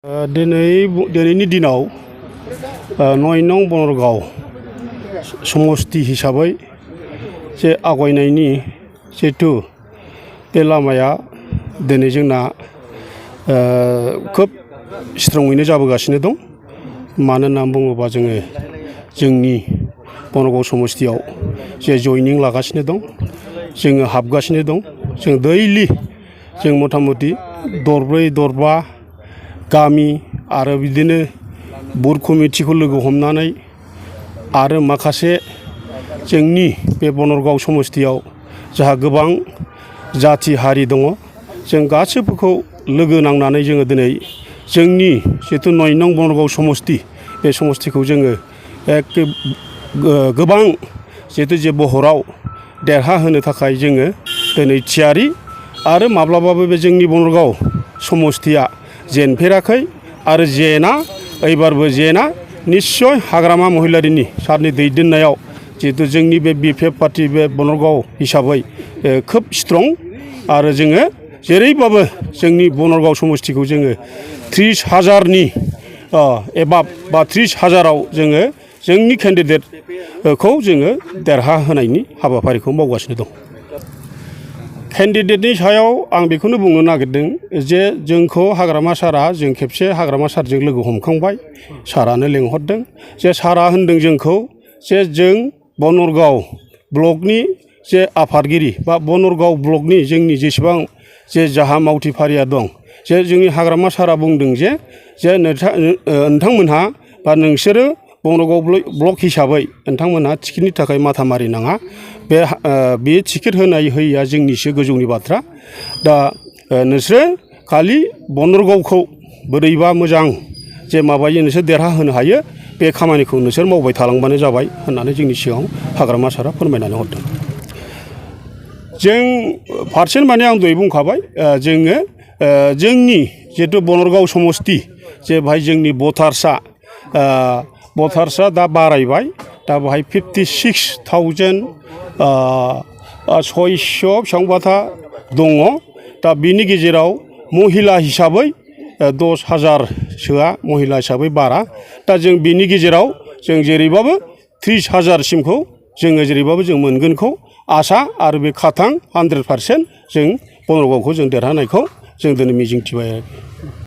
दिनैनि दिनाव 9 नं बनरगाव समस्ति हिसाबै जे आवगायनायनि जिहेतु बे लामाया दिनै जोंना खोब स्ट्रङैनो जाबोगासिनो दं। मानो होननानै बुङोबा जोङो जोंनि बनरगाव समस्तियाव जे जयनिं लागासिनो दं, जोङो हाबगासिनो दं। जों दैलि जों मथा मथि दरब्रै दरबा गामि आरो बिदिनो बुथ कमिटिखौ लोगो हमनानै आरो माखासे जोंनि बे बनरगाव समस्तियाव जाहा गोबां जाथि हारि दङ, जों गासैफोरखौ लोगो नांनानै जोङो दिनै जोंनि जिहेतु 9 नं बनरगाव समस्ति बे समस्तिखौ जोङो गोबां जिहेतु जे बहराव देरहाहोनो थाखाय जोङो दिनै थियारि आरो माब्लाबाबो बे जोंनि बनरगाव समस्तिया जेनफेराखै आरो जेना एबारबो जेना निस्सय हाग्रामा महिलारिनि सारनि दैदेननायाव जिहेतु जोंनि बे BPF पार्टी बे बनरगाव हिसाबै खोब स्ट्रं आरो जोङो जेरैबाबो जोंनि बनरगाव समस्तिखौ जोङो 30,000नि एबाब बा 30,000आव जोङो जोंनि केन्डिडेटखौ जोङो देरहाहोनायनि हाबाफारिखौ मावगासिनो दं। केन्डिडेटनि सायाव आं बेखौनो बुंनो नागिरदों जे जोंखौ हाग्रामा सारआ जों खेबसे हाग्रामा सारजों लोगो हमखांबाय, सारानो लेंहरदों जे सारआ होनदों जोंखौ जे जों बनरगाव ब्लकनि जे आफादगिरि बा बनरगाव ब्लकनि जोंनि जेसेबां जे जाहा मावथि फारिया दं, जे जोंनि हाग्रामा सारआ बुंदों जे नोंथांमोनहा बा नोंसोरो बनरगाव ब्लक हिसाबै नोंथांमोनहा टिकेटनि थाखाय माथा मारिनाङा, बे टिकेट होयिया जोंनिसो गोजौनि बाथ्रा। दा नोंसोरो खालि बनरगावखौ बोरैबा मोजां जे माबायो नोंसोर देरहाहोनो हायो, बे खामानिखौ नोंसोर मावबाय थालांबानो जाबाय होननानै जोंनि सिगाङाव हाग्रामा सारआ फोरमायनानै हरदों। जों पारसेन्ट माने आं दहाय बुंखाबाय, जोङो जोंनि जिहेतु बनरगाव समस्ति जे बेहाय जोंनि भटार्सआ दा बारायबाय, दा बेहाय 56,600 बेसेबांबाथा दङ। दा बिनि गेजेराव महिला हिसाबै 10,000सोआ महिला हिसाबै बारा। दा जों बिनि गेजेराव जों जेरैबाबो 30,000सिमखौ जोङो जेरैबाबो जों मोनगोनखौ आसा आरो बे खाथां 100% जों बनरगावखौ जों देरहानायखौ जों दिनै मिजिंथिबाय।